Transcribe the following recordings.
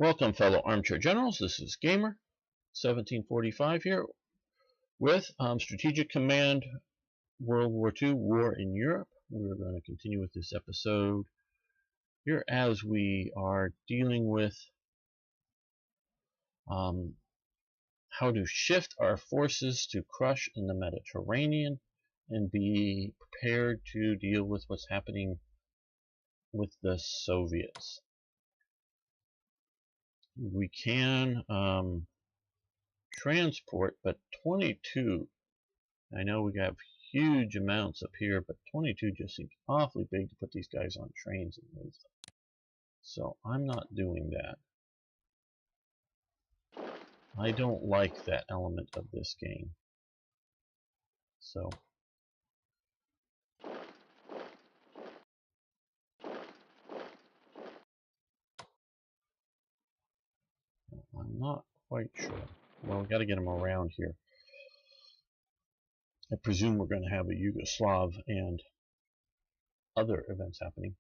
Welcome, fellow armchair generals. This is Gamer 1745 here with Strategic Command World War II War in Europe. We're going to continue with this episode here as we are dealing with how to shift our forces to crush in the Mediterranean and be prepared to deal with what's happening with the Soviets. We can transport, but 22, I know we have huge amounts up here, but 22 just seems awfully big to put these guys on trains and move them. So I'm not doing that. I don't like that element of this game. So I'm not quite sure. Well, we got to get them around here. I presume we're going to have a Yugoslav and other events happening.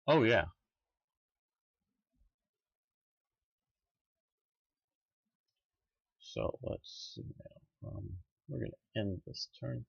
Oh yeah. So let's see now. We're going to end this turn.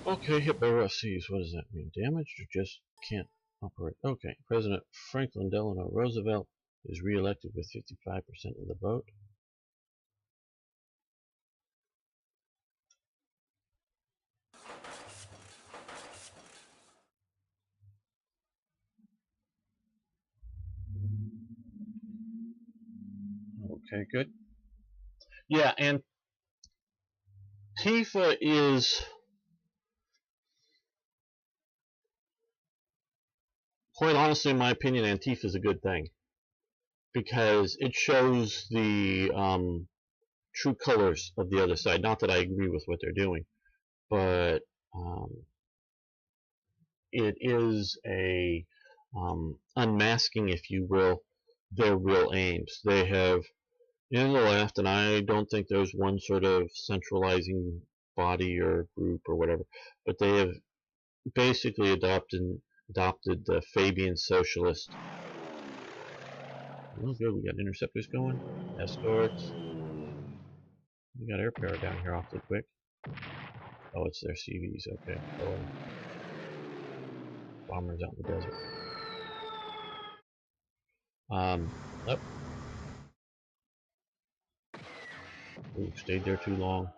Okay, hit by Rough Seas. What does that mean? Damaged or just can't operate? Okay, President Franklin Delano Roosevelt is re-elected with 55% of the vote. Okay, good. Yeah, and Antifa is, quite honestly, in my opinion, Antifa is a good thing because it shows the true colors of the other side. Not that I agree with what they're doing, but it is a unmasking, if you will, their real aims. They have in the left, and I don't think there's one sort of centralizing body or group or whatever, but they have basically adopted the Fabian socialist. Oh, good, we got interceptors going, escorts. We got air power down here awfully quick. Oh, it's their CVs, okay. Oh, bombers out in the desert. Up. Ooh, stayed there too long.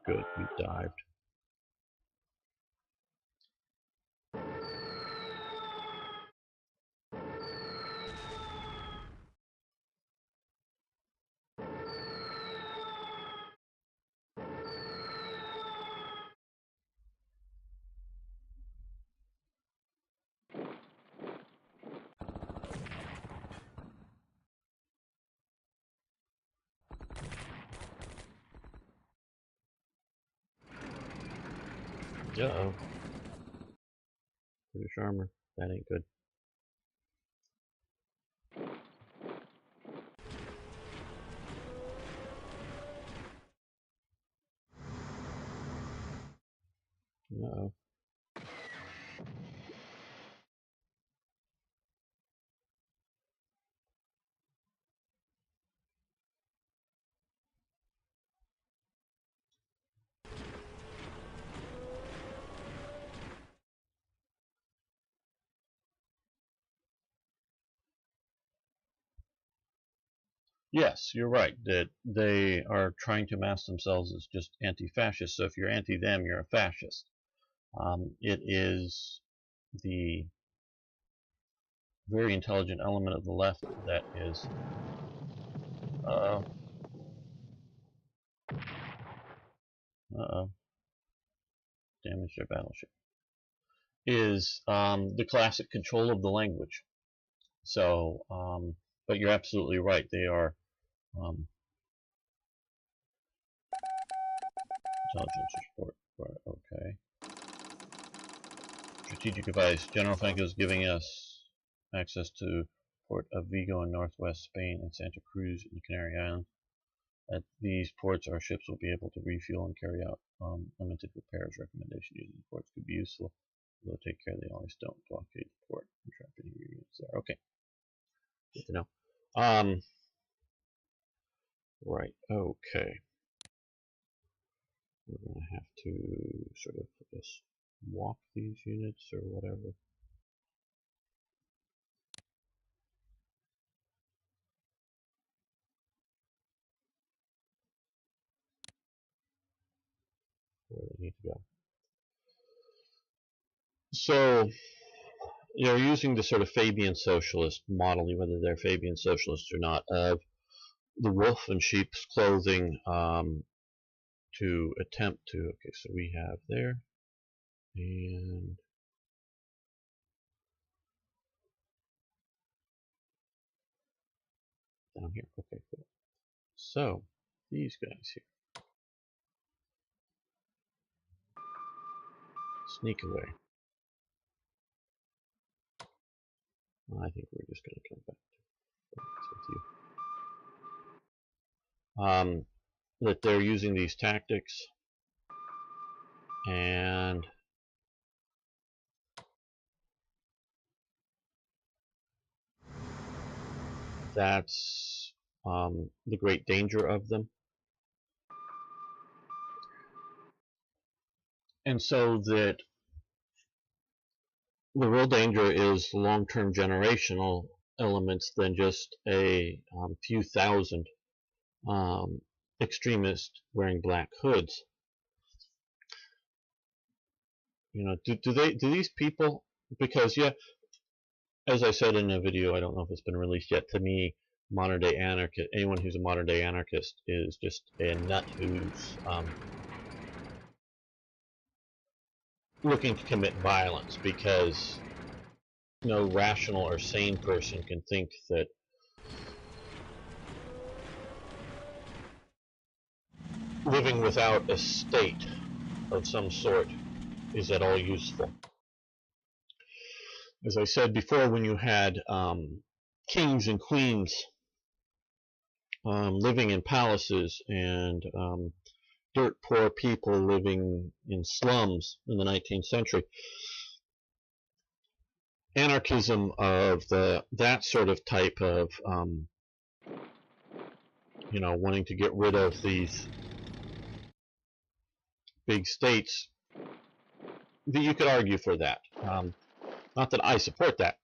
Good, we dived. Uh-oh. British armor. That ain't good. Uh-oh. Yes, you're right, that they are trying to mask themselves as just anti-fascist. So if you're anti them, you're a fascist. It is the very intelligent element of the left that is damaged their battleship, is the classic control of the language. So, but you're absolutely right. They are intelligence report. Okay. Strategic advice. General Franco is giving us access to port of Vigo in northwest Spain and Santa Cruz in the Canary Islands. At these ports, our ships will be able to refuel and carry out limited repairs. Recommendation using ports could be useful, although take care they always don't blockade the port and trap any units there. Okay, good to know. Right. Okay. We're going to have to sort of, I guess, walk these units or whatever. Where they need to go. So you're using the sort of Fabian socialist model, whether they're Fabian socialists or not, of the wolf in sheep's clothing to attempt to, okay, so we have there, and down here, okay, cool. So, these guys here, sneak away. I think we're just going to come back with you. That they're using these tactics, and that's the great danger of them. And so that the real danger is long-term generational elements than just a few thousand extremists wearing black hoods. You know, do these people, because yeah, as I said in a video, I don't know if it's been released yet, to me, modern day anarchist, anyone who's a modern day anarchist is just a nut who's looking to commit violence, because no rational or sane person can think that living without a state of some sort is at all useful. As I said before, when you had kings and queens living in palaces and dirt poor people living in slums in the 19th century, anarchism of that sort of type of you know, wanting to get rid of these big states, that you could argue for that. Not that I support that,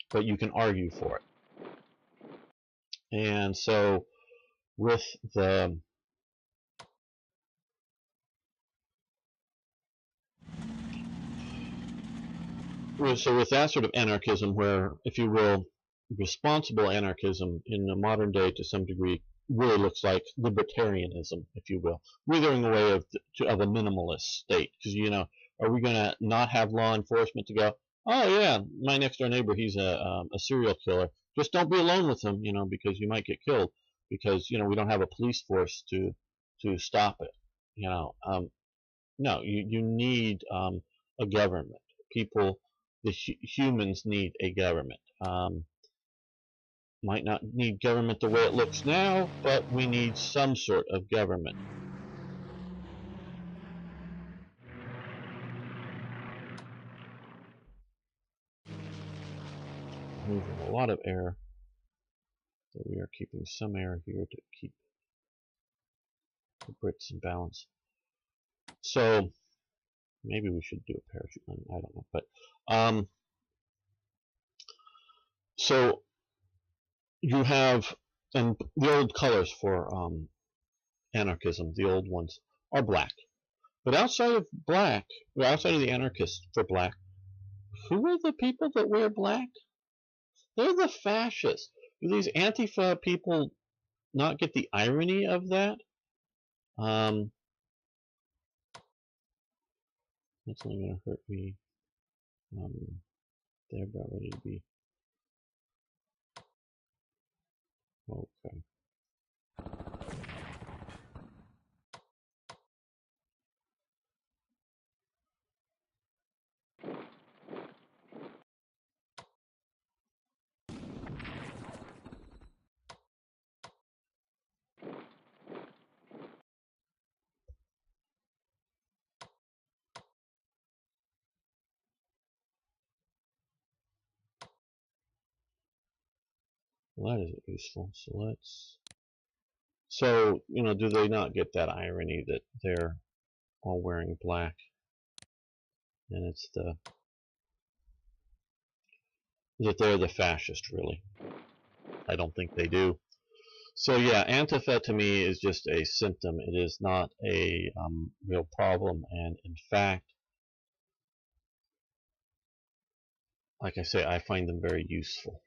but you can argue for it. And so with the with that sort of anarchism, where, if you will, responsible anarchism in the modern day to some degree really looks like libertarianism, if you will, withering away of a minimalist state. Because, you know, are we going to not have law enforcement to go, oh yeah, my next door neighbor, he's a serial killer, just don't be alone with him, you know, because you might get killed, because, you know, we don't have a police force to stop it, you know. No, you need a government. People, the humans need a government. Might not need government the way it looks now, but we need some sort of government. Moving a lot of air, but we are keeping some air here to keep the Brits in balance. So maybe we should do a parachute landing, I don't know, but so you have, and the old colors for anarchism, the old ones, are black. But outside of black, or outside of the anarchists for black, who are the people that wear black? They're the fascists. Do these Antifa people not get the irony of that? That's only going to hurt me. They're about ready to be. Okay. Well, that isn't useful. So let's. So, you know, do they not get that irony that they're all wearing black? And it's that they're the fascist, really. I don't think they do. So yeah, Antifa to me is just a symptom. It is not a real problem. And in fact, like I say, I find them very useful.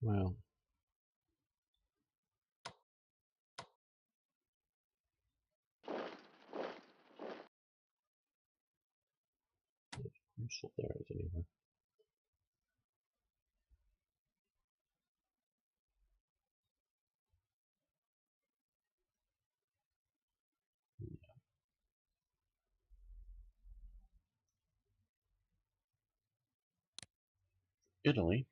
Well, useful there is anywhere. Italy.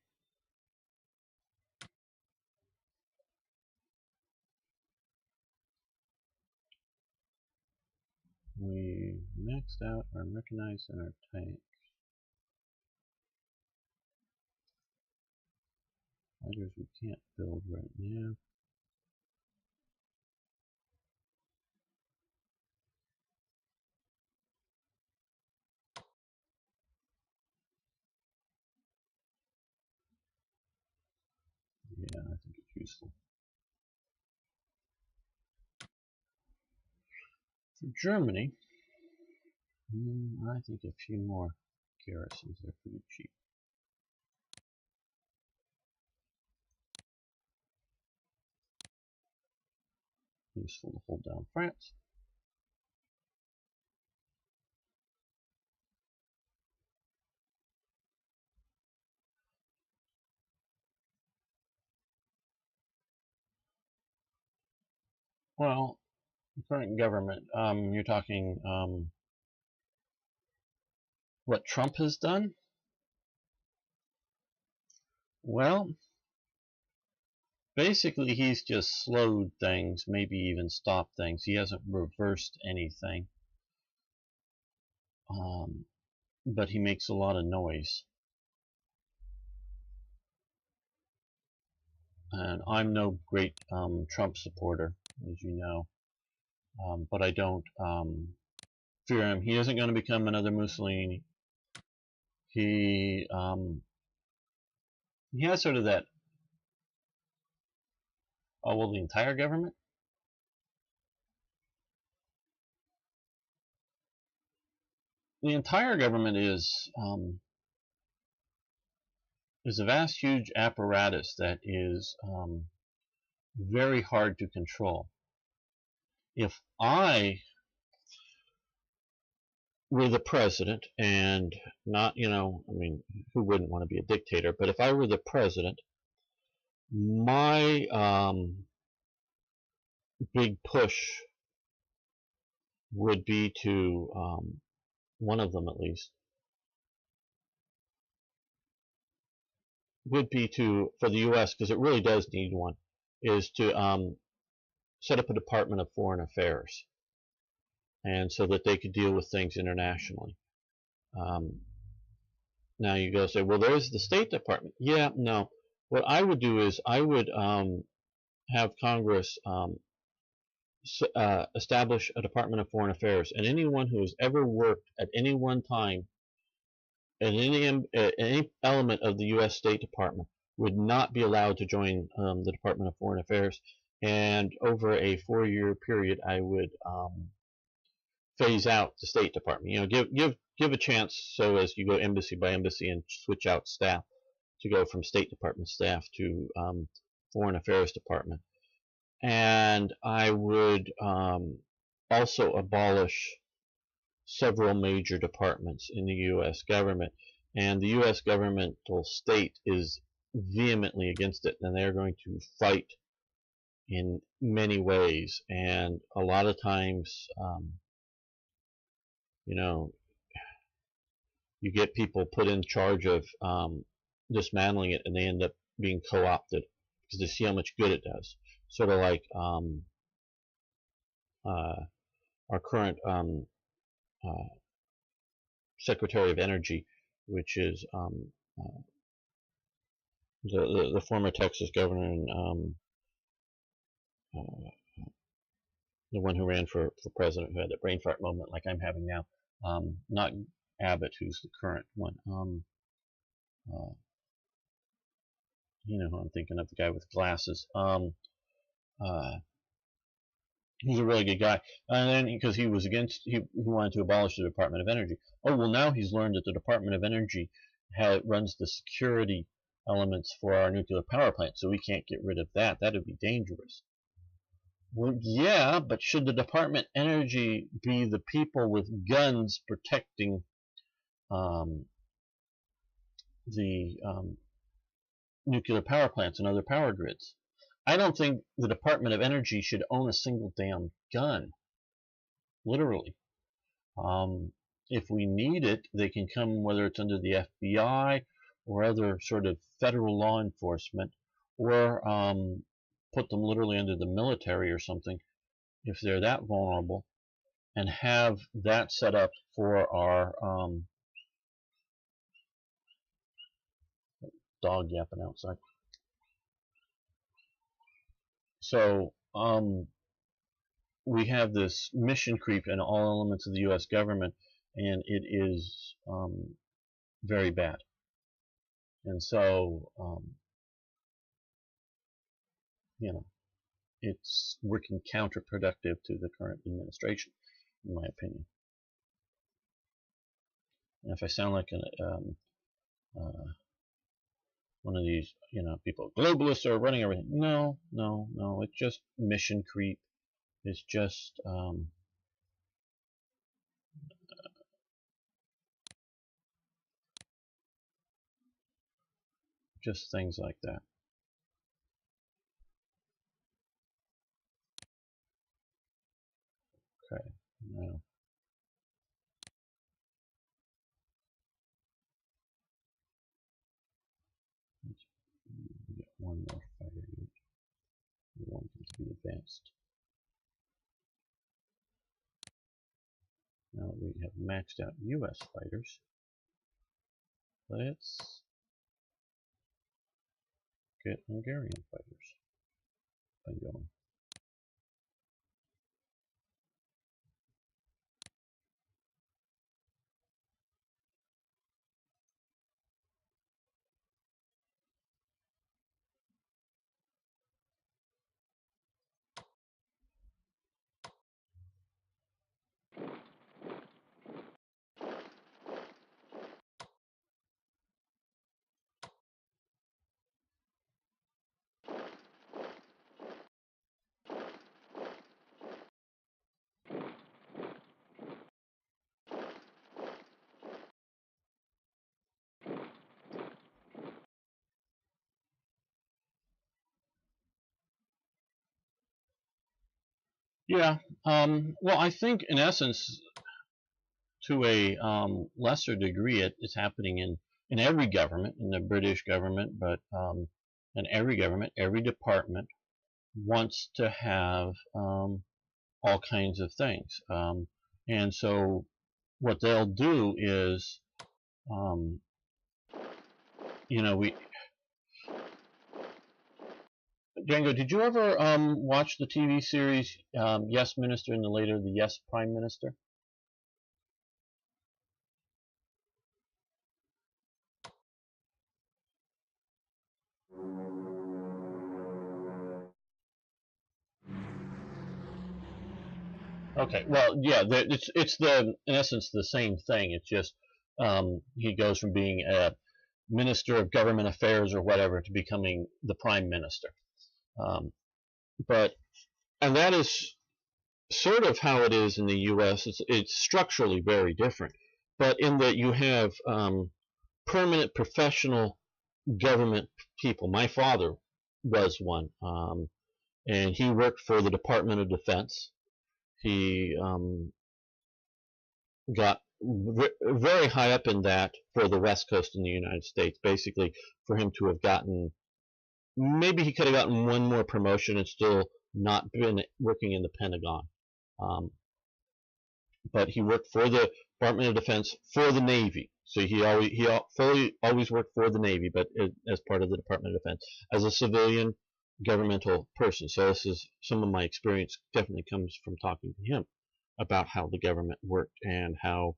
We maxed out our mechanized and our tank. Fighters we can't build right now. Yeah, I think it's useful. For Germany, I think a few more garrisons are pretty cheap. Useful to hold down France. Well, the current government, you're talking what Trump has done? Well, basically he's just slowed things, maybe even stopped things. He hasn't reversed anything. But he makes a lot of noise. And I'm no great Trump supporter, as you know. But I don't fear him. He isn't going to become another Mussolini. He has sort of that. Oh, well, the entire government? The entire government is a vast, huge apparatus that is very hard to control. If I were the president, and not, you know, I mean, who wouldn't want to be a dictator, but if I were the president, my big push would be to, one of them at least, would be to, for the U.S., because it really does need one, is to set up a Department of Foreign Affairs, and so that they could deal with things internationally. Now you go say, well, there's the State Department. Yeah, no. What I would do is I would have Congress establish a Department of Foreign Affairs, and anyone who has ever worked at any one time in any element of the U.S. State Department would not be allowed to join the Department of Foreign Affairs. And over a 4-year period, I would phase out the State Department. You know, give a chance so as you go embassy by embassy and switch out staff to go from State Department staff to Foreign Affairs Department. And I would also abolish several major departments in the U.S. government. And the U.S. governmental state is vehemently against it, and they're going to fight in many ways. And a lot of times, you know, you get people put in charge of dismantling it, and they end up being co-opted because they see how much good it does. Sort of like our current Secretary of Energy, which is the former Texas governor and the one who ran for president, who had that brain fart moment like I'm having now. Not Abbott, who's the current one. You know who I'm thinking of, the guy with glasses. He's a really good guy. And then because he was against, he wanted to abolish the Department of Energy. Oh, well, now he's learned that the Department of Energy runs the security elements for our nuclear power plant, so we can't get rid of that. That would be dangerous. Well, yeah, but should the Department of Energy be the people with guns protecting the nuclear power plants and other power grids? I don't think the Department of Energy should own a single damn gun. Literally. If we need it, they can come, whether it's under the FBI or other sort of federal law enforcement, or put them literally under the military or something, if they're that vulnerable, and have that set up for our dog yapping outside. So we have this mission creep in all elements of the U.S. government, and it is very bad. And so, you know, it's working counterproductive to the current administration, in my opinion. And if I sound like one of these, you know, people, globalists are running everything. No, no, no. It's just mission creep. It's just things like that. Okay, now let's get one more fighter unit. We want them to be advanced. Now that we have maxed out U.S. fighters, let's get Hungarian fighters going. Yeah, well, I think in essence, to a lesser degree, it's happening in every government, in the British government, but in every government, every department wants to have all kinds of things. And so what they'll do is Um, you know, Django, did you ever watch the TV series Yes Minister and then later the Yes Prime Minister? Okay, well, yeah, it's the in essence the same thing. It's just he goes from being a minister of government affairs or whatever to becoming the prime minister. Um, but and that is sort of how it is in the U.S. It's structurally very different, but in that you have permanent professional government people. My father was one, and he worked for the Department of Defense. He got very high up in that for the West Coast in the United States. Basically, for him to have gotten, maybe he could have gotten one more promotion and still not been working in the Pentagon. Um, but he worked for the Department of Defense for the Navy. So he always worked for the Navy, but as part of the Department of Defense as a civilian governmental person. So this is some of my experience definitely comes from talking to him about how the government worked and how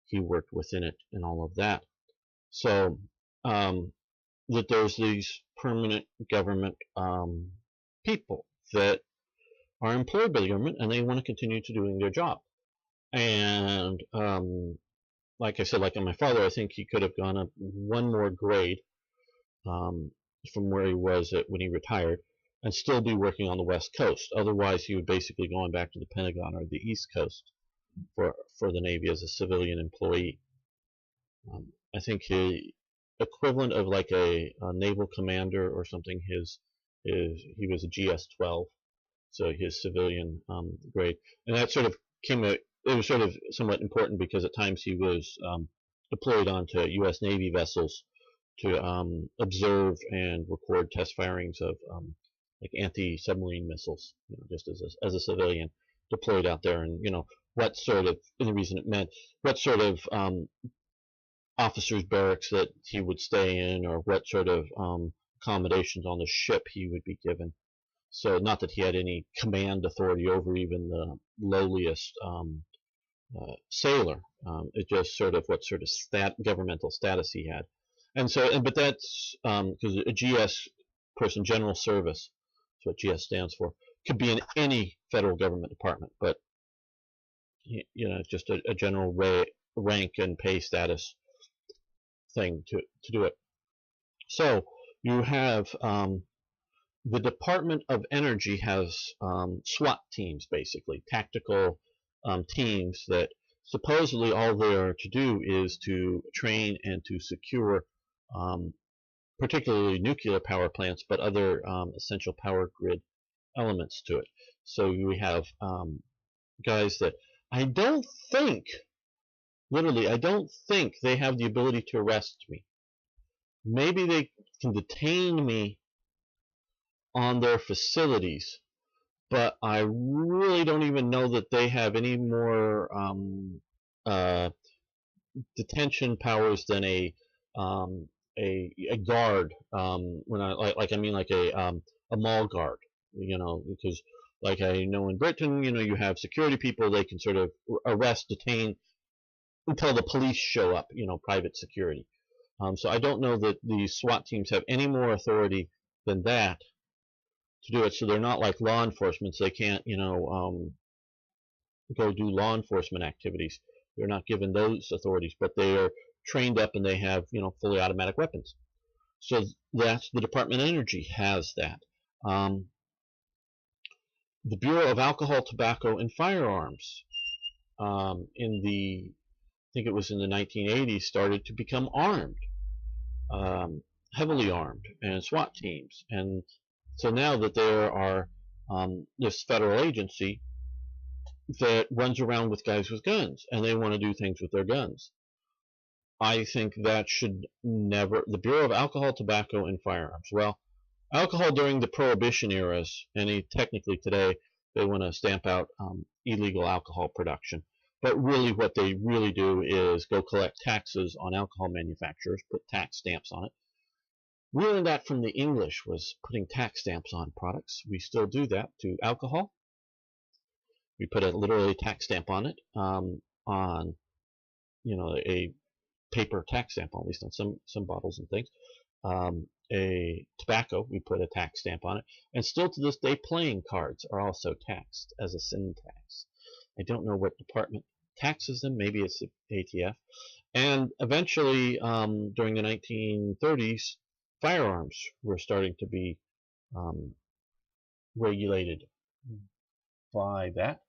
he worked within it and all of that. So that there's these permanent government people that are employed by the government and they want to continue to doing their job. And like I said, like on my father, I think he could have gone up one more grade from where he was when he retired and still be working on the West Coast. Otherwise, he would basically going back to the Pentagon or the East Coast for the Navy as a civilian employee. I think the equivalent of like a naval commander or something, he was a GS-12, so his civilian grade, and that sort of it was sort of somewhat important because at times he was deployed onto U.S. Navy vessels to observe and record test firings of like anti-submarine missiles, just as a civilian deployed out there, and what sort of, and the reason it meant what sort of officers' barracks that he would stay in, or what sort of accommodations on the ship he would be given. So not that he had any command authority over even the lowliest sailor. It just sort of what sort of governmental status he had. And so, but that's because a GS person, general service, that's what GS stands for, could be in any federal government department, but just a general rank and pay status thing to do it. So you have the Department of Energy has SWAT teams, basically tactical teams that supposedly all they are to do is to train and to secure particularly nuclear power plants, but other essential power grid elements to it. So we have guys that I don't think, literally, I don't think they have the ability to arrest me. Maybe they can detain me on their facilities, but I really don't even know that they have any more detention powers than a guard. When I mean like a mall guard, because like I know in Britain, you have security people, they can sort of arrest, detain until the police show up, private security. So I don't know that the SWAT teams have any more authority than that to do it. So they're not like law enforcement. So they can't, go do law enforcement activities. They're not given those authorities, but they are trained up and they have, fully automatic weapons. So that's the Department of Energy has that. The Bureau of Alcohol, Tobacco, and Firearms I think it was in the 1980s, started to become armed, heavily armed, and SWAT teams. And so now that there are this federal agency that runs around with guys with guns, and they want to do things with their guns. I think that should never, the Bureau of Alcohol, Tobacco, and Firearms. Well, alcohol during the Prohibition eras, and technically today, they want to stamp out illegal alcohol production. But really what they really do is go collect taxes on alcohol manufacturers, put tax stamps on it. We learned that from the English, was putting tax stamps on products. We still do that to alcohol. We put a literally tax stamp on it, on a paper tax stamp, at least on some bottles and things. A tobacco, we put a tax stamp on it, and still to this day playing cards are also taxed as a sin tax. I don't know what department taxes them, maybe it's the ATF. And eventually, during the 1930s, firearms were starting to be regulated by that.